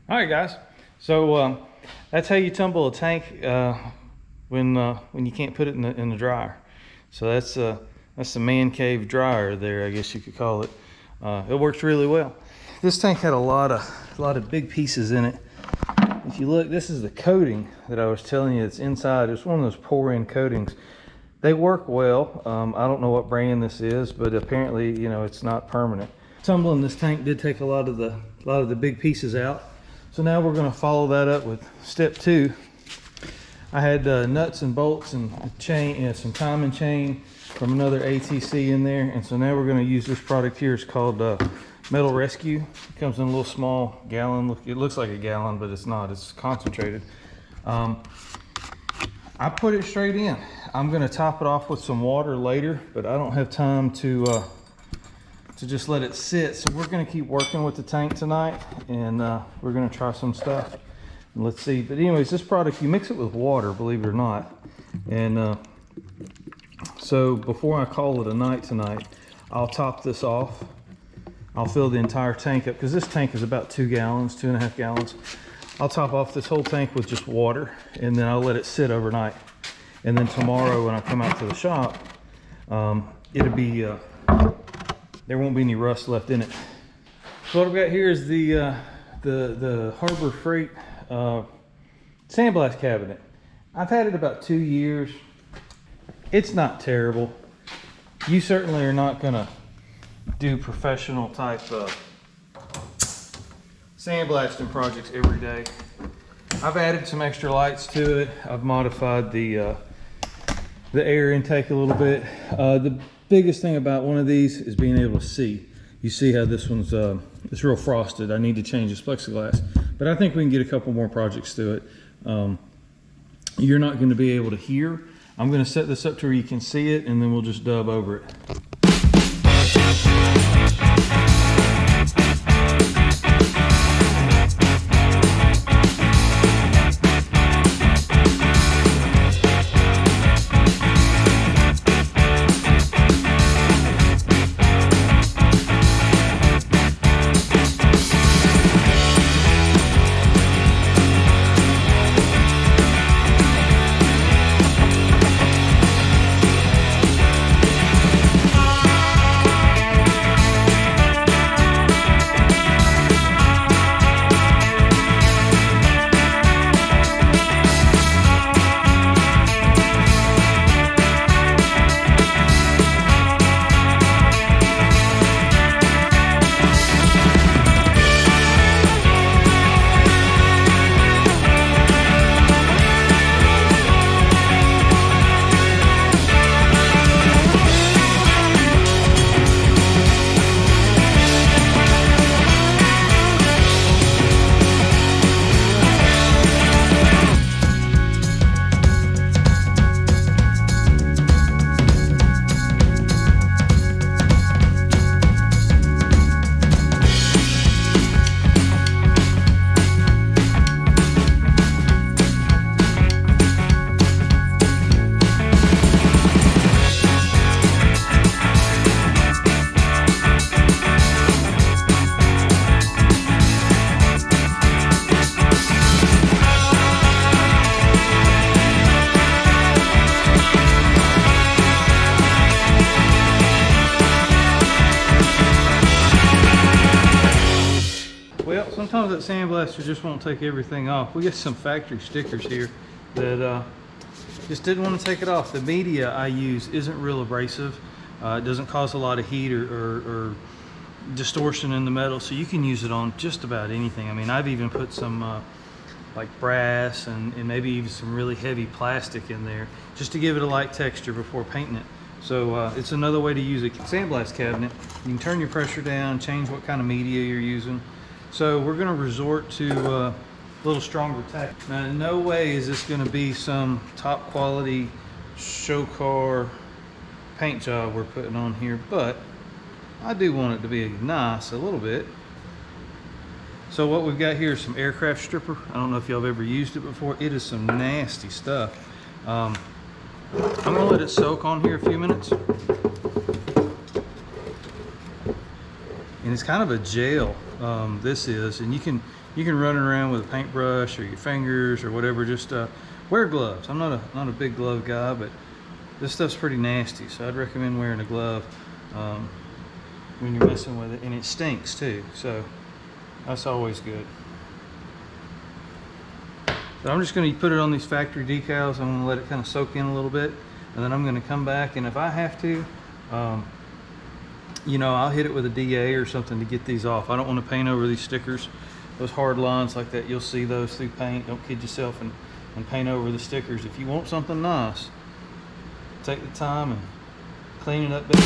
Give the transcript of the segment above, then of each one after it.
All right, guys. So that's how you tumble a tank when you can't put it in the dryer. So that's the man cave dryer there, I guess you could call it. It works really well. This tank had a lot of big pieces in it. If you look, this is the coating that I was telling you that's inside. It's one of those pour-in coatings. They work well. I don't know what brand this is, but apparently, you know, it's not permanent. Tumbling this tank did take a lot of the big pieces out. So now we're going to follow that up with step 2. I had nuts and bolts and chain, some timing chain from another ATC in there, and so now we're going to use this product here. It's called Metal Rescue. It comes in a little small gallon. It looks like a gallon, but it's not. It's concentrated. I put it straight in. I'm going to top it off with some water later, but I don't have time to just let it sit. So we're going to keep working with the tank tonight, and we're going to try some stuff. And let's see. But anyways, this product, you mix it with water, believe it or not. And so before I call it a night tonight, I'll top this off. I'll fill the entire tank up, because this tank is about 2 gallons, 2.5 gallons. I'll top off this whole tank with just water, and then I'll let it sit overnight. And then tomorrow when I come out to the shop, it'll be there won't be any rust left in it. So what I've got here is the Harbor Freight sandblast cabinet. I've had it about 2 years. It's not terrible. You certainly are not gonna do professional type sandblasting projects every day. I've added some extra lights to it. I've modified the air intake a little bit. The biggest thing about one of these is being able to see. You see how this one's it's real frosted. I need to change this plexiglass, but I think we can get a couple more projects through it. You're not going to be able to hear. I'm going to set this up to where you can see it, and then we'll just dub over it. Sometimes that sandblaster just won't take everything off. We got some factory stickers here that just didn't want to take it off. The media I use isn't real abrasive. It doesn't cause a lot of heat or distortion in the metal, so you can use it on just about anything. I mean, I've even put some like brass and maybe even some really heavy plastic in there just to give it a light texture before painting it. So it's another way to use a sandblast cabinet. You can turn your pressure down, change what kind of media you're using. So we're going to resort to a little stronger tack. Now, in no way is this going to be some top quality show car paint job we're putting on here, but I do want it to be nice a little bit. So what we've got here is some aircraft stripper. I don't know if y'all have ever used it before. It is some nasty stuff. I'm going to let it soak on here a few minutes. And it's kind of a gel. this is, and you can run it around with a paintbrush or your fingers or whatever. Just wear gloves. I'm not a big glove guy, but this stuff's pretty nasty, so I'd recommend wearing a glove when you're messing with it, and it stinks too, so that's always good. So I'm just going to put it on these factory decals. I'm going to let it kind of soak in a little bit, and then I'm going to come back, and if I have to, you know, I'll hit it with a DA or something to get these off. I don't want to paint over these stickers. Those hard lines like that, you'll see those through paint. Don't kid yourself and paint over the stickers. If you want something nice, take the time and clean it up better.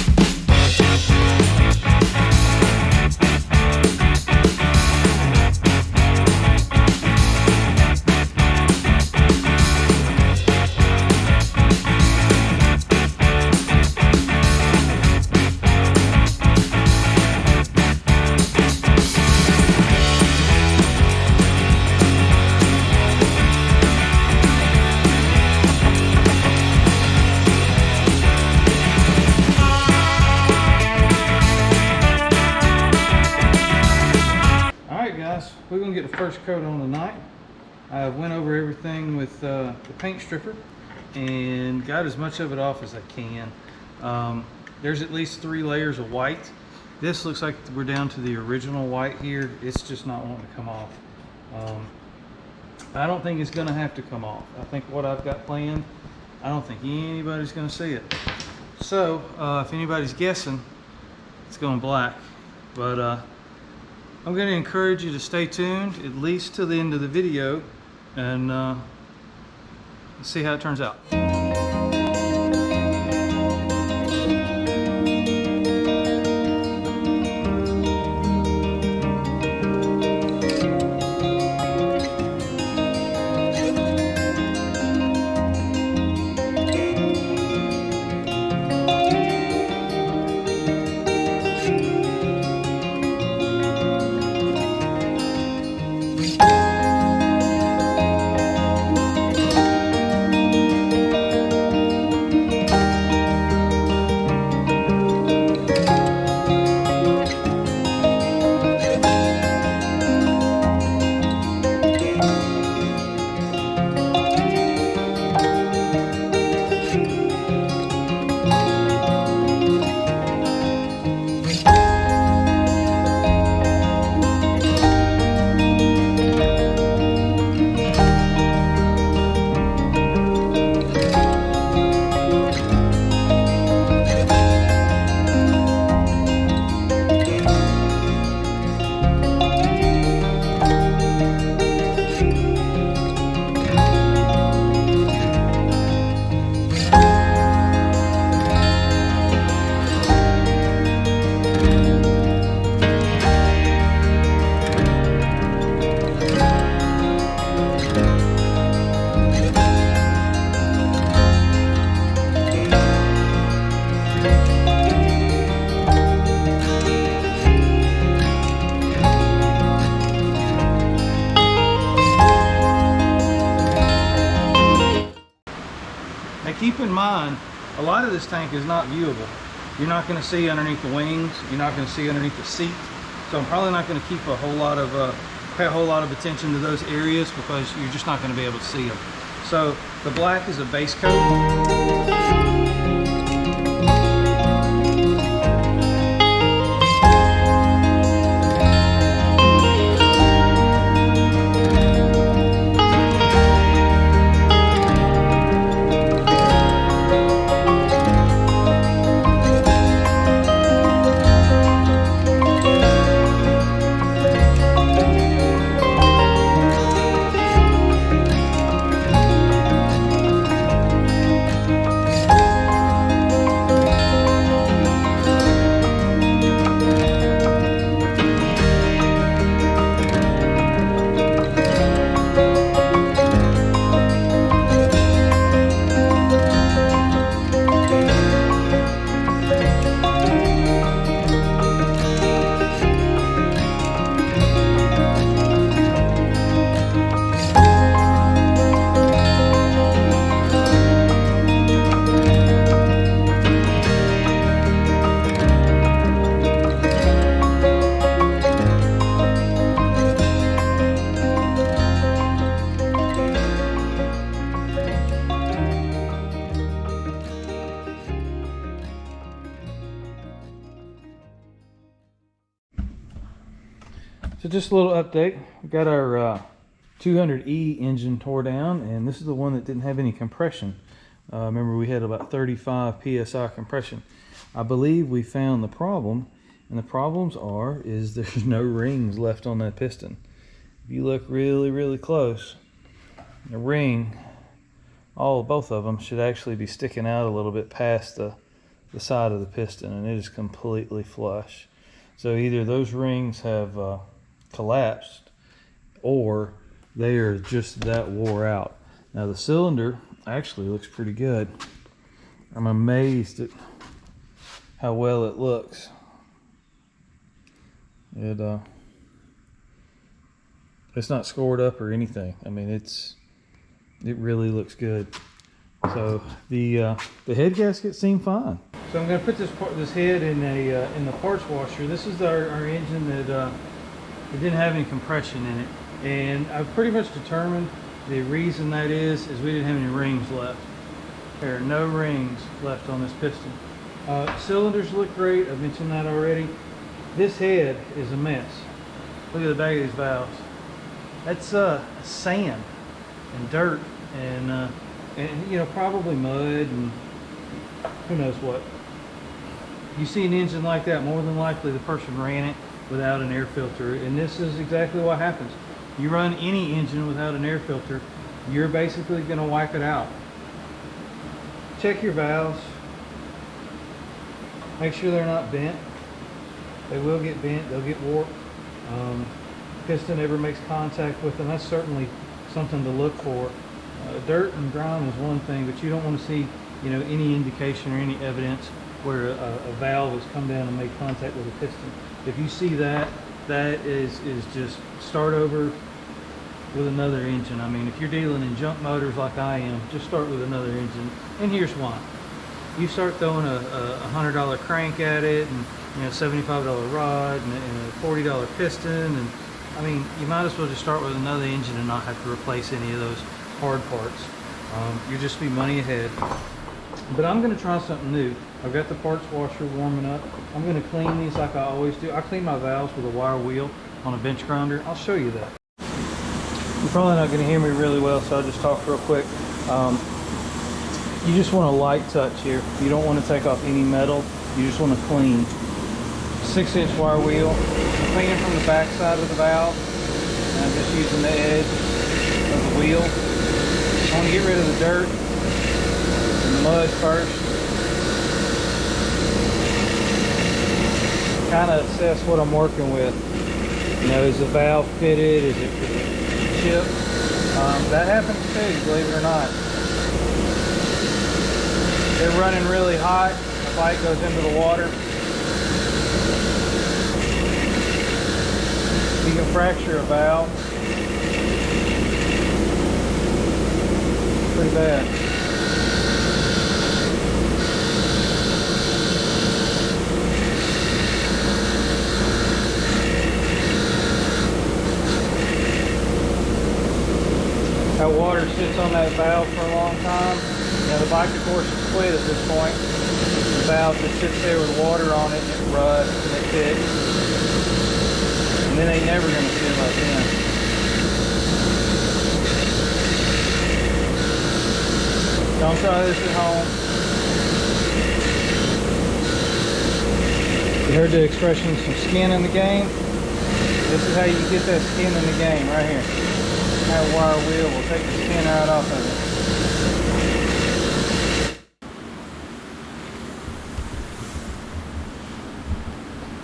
We're going to get the first coat on tonight. I went over everything with the paint stripper and got as much of it off as I can. There's at least 3 layers of white. This looks like we're down to the original white here. It's just not wanting to come off. I don't think it's going to have to come off. I think what I've got planned, I don't think anybody's going to see it. So if anybody's guessing, it's going black. But I'm going to encourage you to stay tuned at least to the end of the video and see how it turns out. Keep in mind, a lot of this tank is not viewable. You're not going to see underneath the wings. You're not going to see underneath the seat. So I'm probably not going to keep a whole lot of pay a whole lot of attention to those areas because you're just not going to be able to see them. So the black is a base coat. just a little update. We got our 200E engine tore down, and this is the one that didn't have any compression. Remember, we had about 35 psi compression. I believe we found the problem, and the problems is there's no rings left on that piston. If you look really, really close, the ring, both of them should actually be sticking out a little bit past the side of the piston, and it is completely flush. So either those rings have collapsed, or they are just that wore out. Now the cylinder actually looks pretty good. I'm amazed at how well it looks. It's not scored up or anything. I mean, it really looks good. So the head gasket seemed fine. So I'm going to put this head in the parts washer. This is our engine that it didn't have any compression in it, and I've pretty much determined the reason that is we didn't have any rings left. There are no rings left on this piston. Cylinders look great. I've mentioned that already. This head is a mess. Look at the back of these valves. That's sand and dirt and you know, probably mud and who knows what. You see an engine like that, more than likely the person ran it without an air filter, and this is exactly what happens. You run any engine without an air filter, you're basically going to wipe it out. Check your valves. Make sure they're not bent. They will get bent, they'll get warped. Piston never makes contact with them. That's certainly something to look for. Dirt and grime is one thing, but you don't want to see, you know, any indication or any evidence where a valve has come down and made contact with a piston. If you see that, that is just start over with another engine. I mean, if you're dealing in junk motors like I am, just start with another engine. And here's why. You start throwing a $100 crank at it, and you know, $75 rod and a $40 piston, and I mean, you might as well just start with another engine and not have to replace any of those hard parts. You'll just be money ahead. But I'm going to try something new. I've got the parts washer warming up. I'm going to clean these like I always do. I clean my valves with a wire wheel on a bench grinder. I'll show you that. You're probably not going to hear me really well, so I'll just talk real quick. You just want a light touch here. You don't want to take off any metal. You just want to clean. 6-inch wire wheel. I'm cleaning from the back side of the valve, and I'm just using the edge of the wheel. I want to get rid of the dirt and the mud first. Kind of assess what I'm working with. You know, is the valve fitted? Is it chipped? That happens too, believe it or not. They're running really hot. The pipe goes into the water. You can fracture a valve. Pretty bad. That water sits on that valve for a long time. Now the bike, of course, is split at this point. The valve just sits there with water on it, and it rusts and it fits. And then they never going to seal up in. Don't try this at home. You heard the expression, some skin in the game? This is how you get that skin in the game, right here. That wire wheel will take the skin right off of it.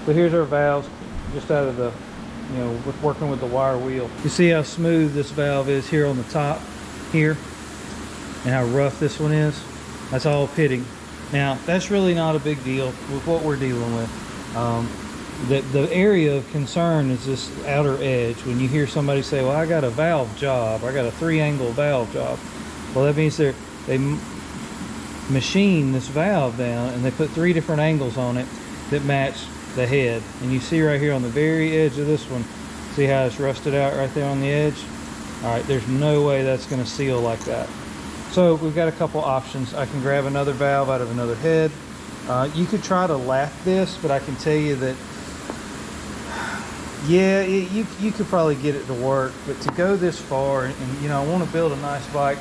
So here's our valves, just out of the, you know, with working with the wire wheel. You see how smooth this valve is here on the top here, and how rough this one is? That's all pitting. Now, that's really not a big deal with what we're dealing with. The area of concern is this outer edge. When you hear somebody say, well, I got a valve job, I got a 3-angle valve job. Well, that means they machine this valve down, and they put 3 different angles on it that match the head. And you see right here on the very edge of this one, see how it's rusted out right there on the edge? All right, there's no way that's going to seal like that. So we've got a couple options. I can grab another valve out of another head. You could try to lap this, but I can tell you that Yeah, you could probably get it to work, but to go this far, and you know, I want to build a nice bike,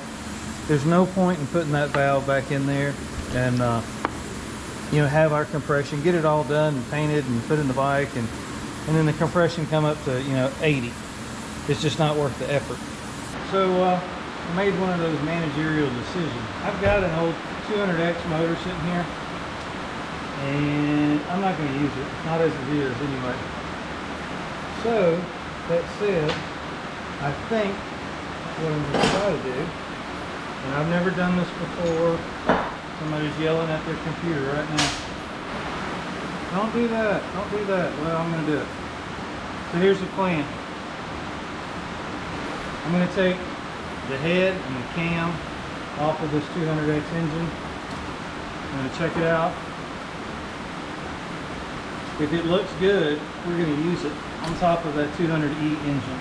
there's no point in putting that valve back in there and you know, have our compression, get it all done and painted and put in the bike, and then the compression come up to, you know, 80. It's just not worth the effort. So I made one of those managerial decisions. I've got an old 200X motor sitting here, and I'm not going to use it, not as it is anyway. So that said, I think what I'm going to try to do, and I've never done this before, somebody's yelling at their computer right now. Don't do that, don't do that. Well, I'm going to do it. So here's the plan. I'm going to take the head and the cam off of this 200X engine. I'm going to check it out. If it looks good, we're going to use it on top of that 200E engine.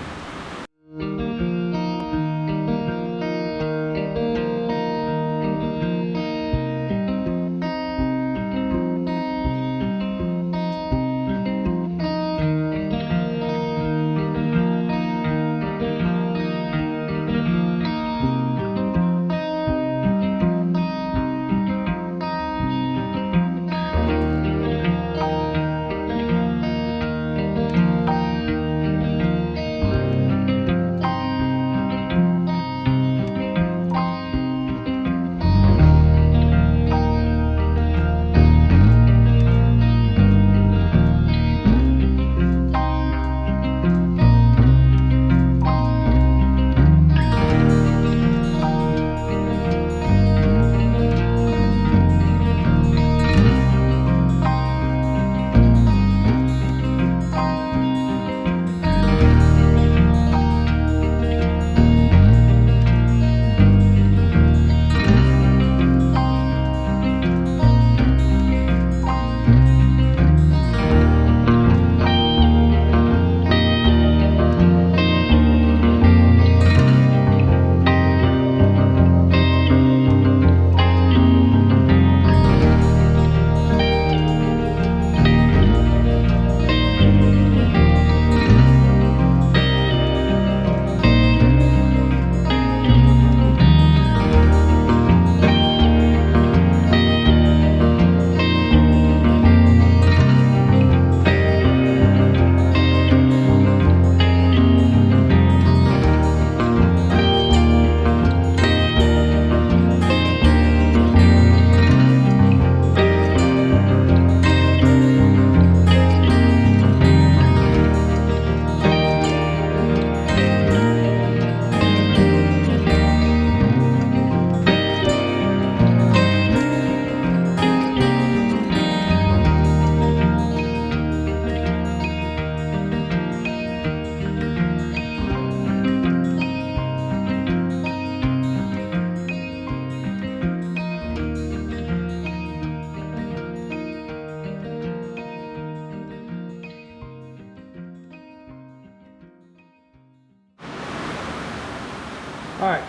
Alright,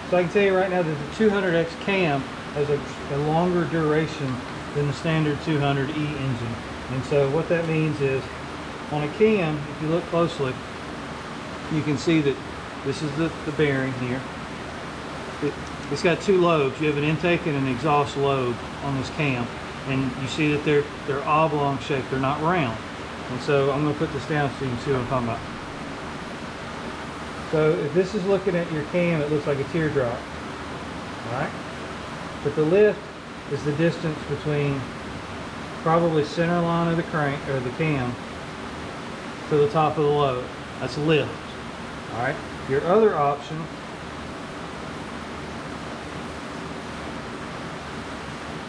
so I can tell you right now that the 200X cam has a longer duration than the standard 200E engine. And so what that means is, on a cam, if you look closely, you can see that this is the bearing here. It's got two lobes. You have an intake and an exhaust lobe on this cam. And you see that they're oblong shaped, they're not round. And so I'm going to put this down so you can see what I'm talking about. So if this is looking at your cam, it looks like a teardrop. Alright? But the lift is the distance between probably center line of the crank or the cam to the top of the lobe. That's lift. Alright? Your other option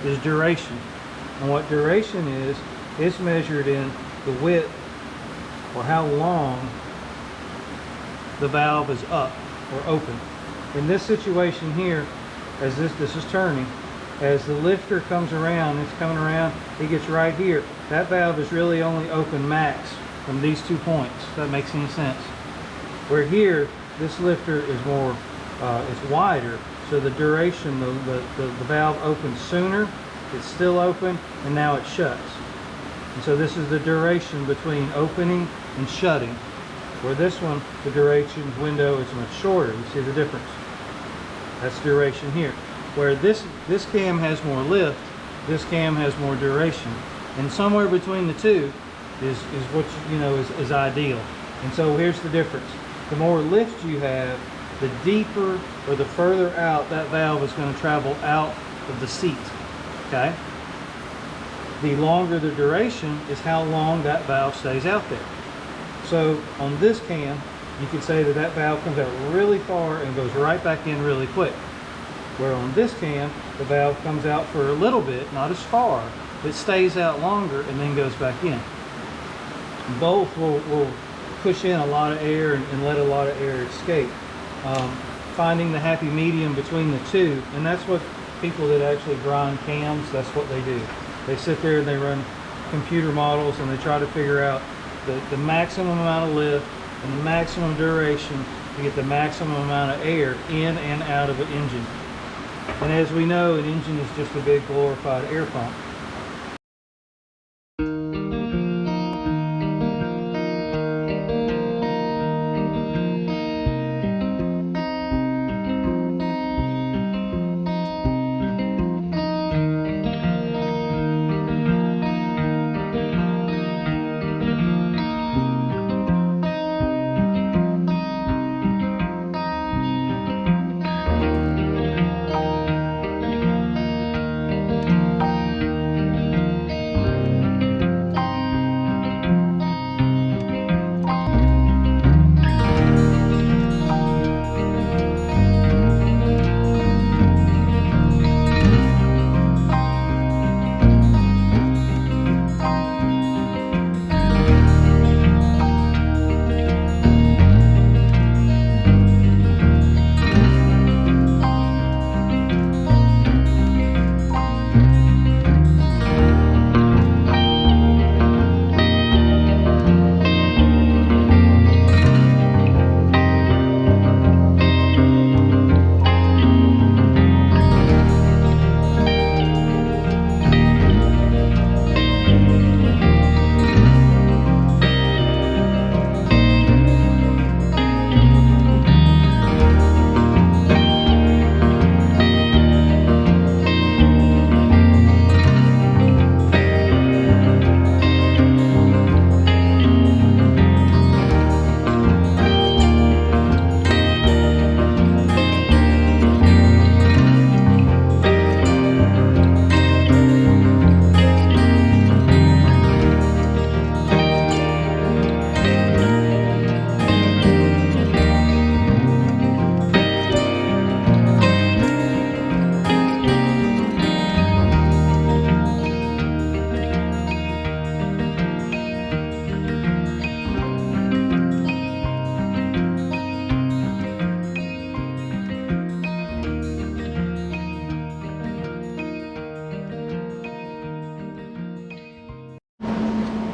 is duration. And what duration is, it's measured in the width or how long the valve is up or open. In this situation here, as this is turning, as the lifter comes around, it's coming around, it gets right here. That valve is really only open max from these 2 points, if that makes any sense. Where here, this lifter is more, it's wider, so the duration, the valve opens sooner, it's still open, and now it shuts. And so this is the duration between opening and shutting. Where this one, the duration window is much shorter. You see the difference? That's duration here. Where this cam has more lift, this cam has more duration. And somewhere between the two is what you know is ideal. And so here's the difference. The more lift you have, the deeper or the further out that valve is going to travel out of the seat. Okay? The longer the duration is how long that valve stays out there. So on this cam, you could say that that valve comes out really far and goes right back in really quick. Where on this cam, the valve comes out for a little bit, not as far, it stays out longer and then goes back in. Both will push in a lot of air and let a lot of air escape. Finding the happy medium between the two, and that's what people that actually grind cams, that's what they do. They sit there and they run computer models and they try to figure out the maximum amount of lift and the maximum duration to get the maximum amount of air in and out of an engine. And as we know, an engine is just a big glorified air pump.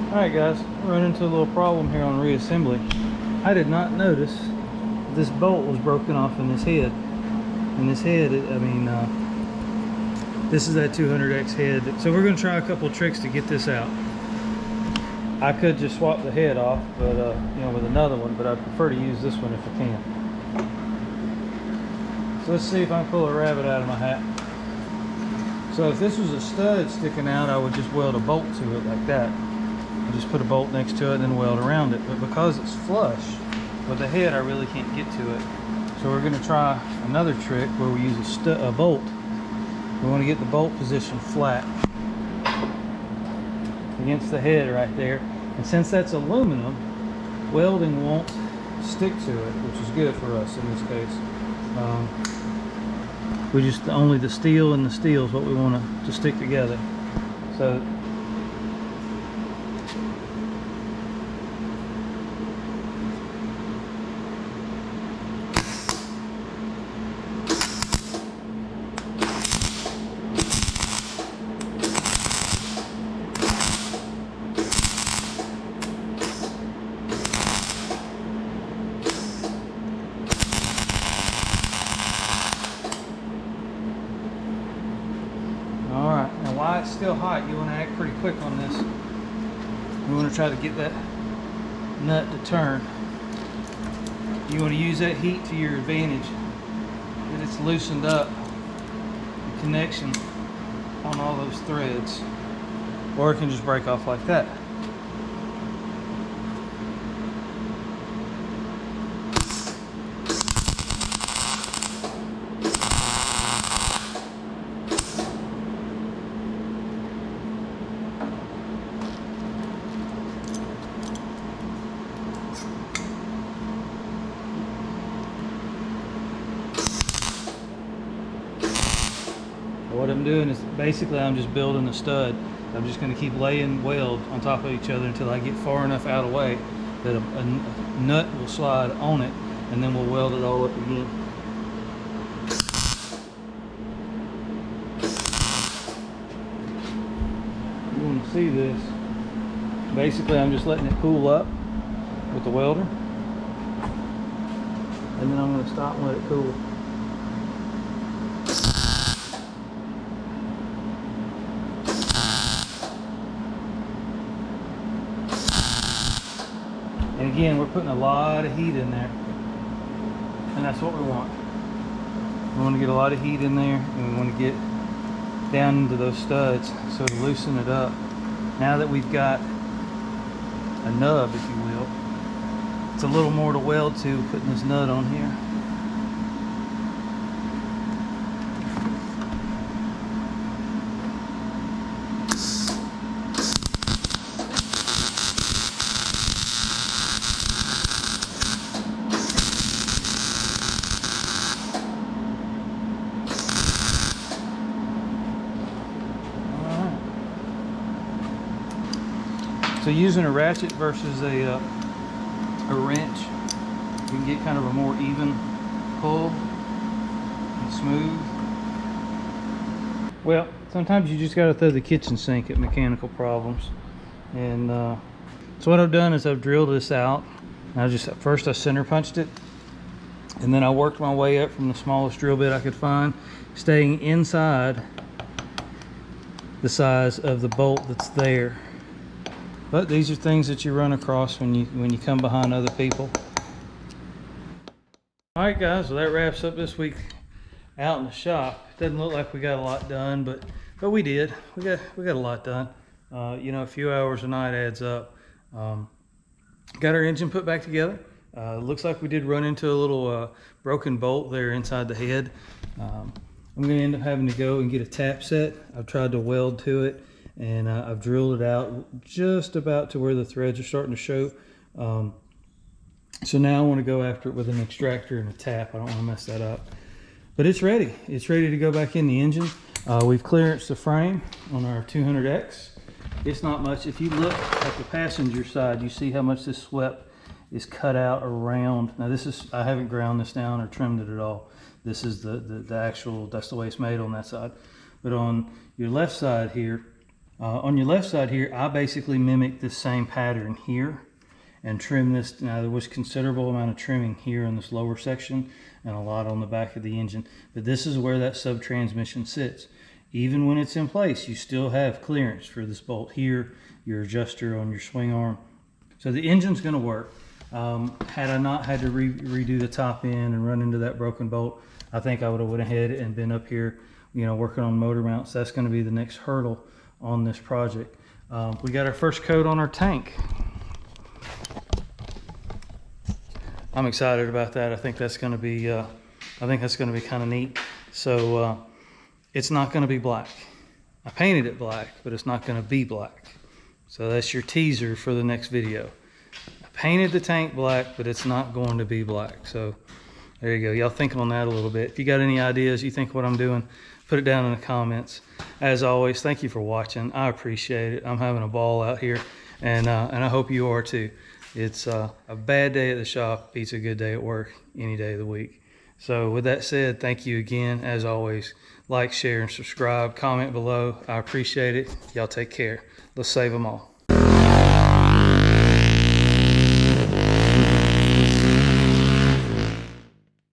Alright guys, run into a little problem here on reassembly. I did not notice this bolt was broken off in this head. And this head, this is that 200X head. So we're going to try a couple tricks to get this out. I could just swap the head off, but you know, with another one, but I'd prefer to use this one if I can. So let's see if I can pull a rabbit out of my hat. So if this was a stud sticking out, I would just weld a bolt to it like that. I just put a bolt next to it and then weld around it. But because it's flush with the head, I really can't get to it. So we're going to try another trick where we use a bolt. We want to get the bolt position flat against the head right there. And since that's aluminum, welding won't stick to it, which is good for us in this case. We just only the steel and the steel is what we want to stick together. So still hot, you want to act pretty quick on this. We want to try to get that nut to turn. You want to use that heat to your advantage, that it's loosened up the connection on all those threads, or it can just break off like that. What I'm doing is basically I'm just building a stud. I'm just going to keep laying weld on top of each other until I get far enough out of the way that a nut will slide on it, and then we'll weld it all up again. You want to see this. Basically I'm just letting it cool up with the welder, and then I'm going to stop and let it cool. And again, we're putting a lot of heat in there, and that's what we want. We want to get a lot of heat in there, and we want to get down into those studs so to loosen it up. Now that we've got a nub, if you will, it's a little more to weld to putting this nut on here. So using a ratchet versus a wrench, you can get kind of a more even pull and smooth. Well, sometimes you just got to throw the kitchen sink at mechanical problems. And so what I've done is I've drilled this out. First I center punched it, and then I worked my way up from the smallest drill bit I could find, staying inside the size of the bolt that's there. But these are things that you run across when you come behind other people. All right, guys, well, that wraps up this week out in the shop. It doesn't look like we got a lot done, but we did. We got a lot done. You know, a few hours a night adds up. Got our engine put back together. Looks like we did run into a little broken bolt there inside the head. I'm going to end up having to go and get a tap set. I've tried to weld to it, and I've drilled it out just about to where the threads are starting to show. So now I want to go after it with an extractor and a tap. I don't want to mess that up. But it's ready. It's ready to go back in the engine. We've clearanced the frame on our 200X. It's not much. If you look at the passenger side, you see how much this swept is cut out around. Now this is, I haven't ground this down or trimmed it at all. This is the actual, that's the way it's made on that side. But on your left side here, I basically mimicked this same pattern here and trim this. Now there was considerable amount of trimming here in this lower section and a lot on the back of the engine, but this is where that sub transmission sits. Even when it's in place, you still have clearance for this bolt here, your adjuster on your swing arm. So the engine's going to work. Had I not had to redo the top end and run into that broken bolt, I think I would have went ahead and been up here, you know, working on motor mounts. That's going to be the next hurdle on this project. We got our first coat on our tank. I'm excited about that. I think that's going to be kind of neat. So it's not going to be black. I painted it black, but it's not going to be black. So that's your teaser for the next video. I painted the tank black, but it's not going to be black. So there you go. Y'all think on that a little bit. If you got any ideas, you think what I'm doing, put it down in the comments. As always, thank you for watching. I appreciate it. I'm having a ball out here, and I hope you are too. It's a bad day at the shop beats a good day at work any day of the week. So with that said, thank you again. As always, like, share, and subscribe. Comment below. I appreciate it. Y'all take care. Let's save them all.